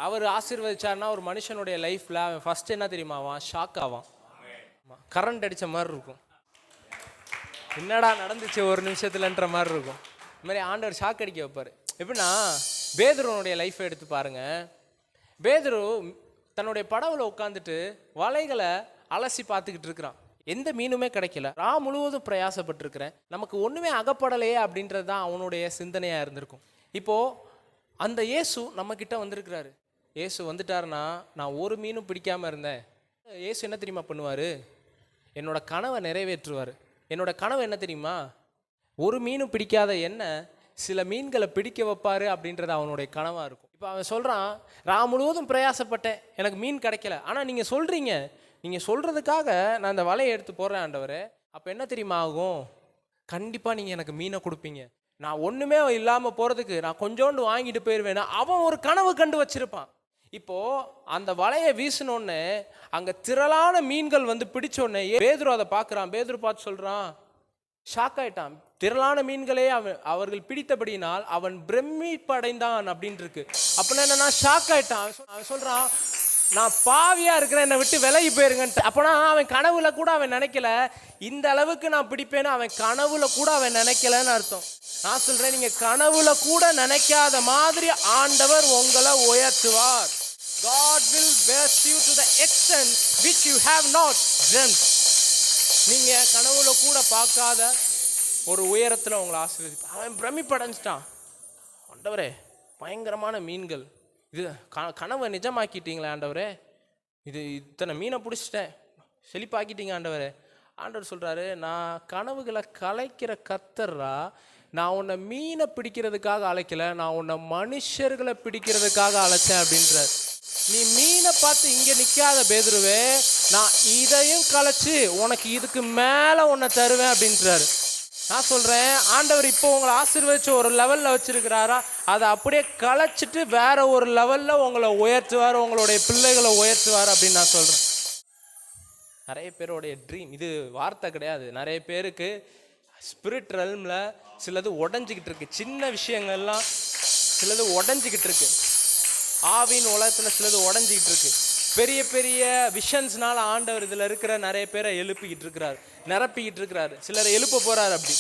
அவர் ஆசீர்வதிச்சார்னா ஒரு மனுஷனுடைய லைஃப்பில் அவன் ஃபஸ்ட்டு என்ன தெரியுமா ஆவான்? ஷாக் ஆவான். கரண்ட் அடித்த மாதிரி இருக்கும். என்னடா நடந்துச்சு ஒரு நிமிஷத்துலன்ற மாதிரி இருக்கும். இது மாதிரி ஆண்டவர் ஷாக் அடிக்க வைப்பார். எப்படின்னா பேதுருவனுடைய லைஃப்பை எடுத்து பாருங்க. பேதுரு தன்னுடைய படவுல உட்காந்துட்டு வலைகளை அலசி பார்த்துக்கிட்டு இருக்கிறான். எந்த மீனுமே கிடைக்கல. முழுவதும் பிரயாசப்பட்டிருக்கிறேன், நமக்கு ஒன்றுமே அகப்படலையே அப்படின்றது தான் அவனுடைய சிந்தனையாக இருந்திருக்கும். இப்போது அந்த இயேசு நம்மக்கிட்ட வந்திருக்கிறாரு. இயேசு வந்துட்டாருன்னா நான் ஒரு மீனும் பிடிக்காமல் இருந்தேன். இயேசு என்ன தெரியுமா பண்ணுவார்? என்னோட கனவை நிறைவேற்றுவார். என்னோட கனவு என்ன தெரியுமா? ஒரு மீனும் பிடிக்காத என்ன சில மீன்களை பிடிக்க வைப்பார் அப்படின்றது அவனுடைய கனவாக இருக்கும். இப்போ அவன் சொல்கிறான், முழுவதும் பிரயாசப்பட்டேன், எனக்கு மீன் கிடைக்கல. ஆனால் நீங்கள் சொல்கிறீங்க, நீங்கள் சொல்கிறதுக்காக நான் அந்த வலையை எடுத்து போடுறேன் ஆண்டவரே. அப்போ என்ன தெரியுமா ஆகும்? கண்டிப்பாக நீங்கள் எனக்கு மீனை கொடுப்பீங்க. நான் ஒன்றுமே இல்லாமல் போகிறதுக்கு நான் கொஞ்சோண்டு வாங்கிட்டு போயிடுவேன். அவன் ஒரு கனவு கண்டு வச்சிருப்பான். இப்போது அந்த வலையை வீசினோடனே அங்கே திரளான மீன்கள் வந்து பிடிச்சோடனே பேதுரு அதை பார்க்குறான். பேதுரு பார்த்து சொல்கிறான், ஷாக் ஆயிட்டான். திரளான மீன்களே அவர்கள் பிடித்தபடினால் அவன் பிரமிப்படைந்தான் அப்படின்னு இருக்கு. அப்படின்னா என்னன்னா ஷாக் ஆயிட்டான். அவன் சொல்கிறான், நான் பாவியா இருக்கிறேன், என்னை விட்டு விலகி போயிருங்கன்ட்டு. அப்போனா அவன் கனவுல கூட அவன் நினைக்கல இந்த அளவுக்கு நான் பிடிப்பேன்னு. அவன் கனவுல கூட அவன் நினைக்கலன்னு அர்த்தம். நான் சொல்றேன், நீங்க கனவுல கூட நினைக்காத மாதிரி ஆண்டவர் உங்களை உயர்த்துவார். God will bless you to the extent which you have not dreamt. நீங்க கனவுல கூட பார்க்காத ஒரு உயரத்துல உங்களை ஆசீர்வதிப்பார். அவன் பிரமிப்படைஞ்சிட்டான். ஆண்டவரே, பயங்கரமான மீன்கள், இது கனவை நிஜமாக்கிட்டீங்களே ஆண்டவரே, இது இத்தனை மீனை பிடிச்சிட்டேன், செழிப்பாக்கிட்டீங்க ஆண்டவரே. ஆண்டவர் சொல்கிறாரு, நான் கனவுகளை கலைக்கிற கர்த்தர்ரா. நான் உன்னை மீனை பிடிக்கிறதுக்காக அழைக்கல, நான் உன்னை மனுஷர்களை பிடிக்கிறதுக்காக அழைச்சேன் அப்படின்றார். நீ மீனை பார்த்து இங்கே நிற்காத பேதுருவே, நான் இதையும் கலைச்சி உனக்கு இதுக்கு மேலே உன்னை தருவேன் அப்படின்றாரு. நான் சொல்கிறேன், ஆண்டவர் இப்போ உங்களை ஆசீர்வதிச்சு ஒரு லெவலில் வச்சுருக்கிறாரா, அதை அப்படியே கலைச்சிட்டு வேற ஒரு லெவலில் உங்களை உயர்த்துவார், உங்களுடைய பிள்ளைகளை உயர்த்துவார் அப்படின்னு நான் சொல்கிறேன். நிறைய பேருடைய ட்ரீம், இது வார்த்தை கிடையாது, நிறைய பேருக்கு ஸ்பிரிட் ரெல்மில் சிலது உடஞ்சிக்கிட்டு இருக்கு. சின்ன விஷயங்கள்லாம் சிலது உடஞ்சிக்கிட்டு இருக்கு. ஆவின் உலகத்தில் சிலது உடஞ்சிக்கிட்டு இருக்கு. பெரிய பெரிய விஷன்ஸ்னால ஆண்டவர் இதில் இருக்கிற நிறைய பேரை எழுப்பிக்கிட்டு இருக்கிறார், நிரப்பிக்கிட்டு இருக்கிறாரு. சிலரை எழுப்ப போகிறார் அப்படி.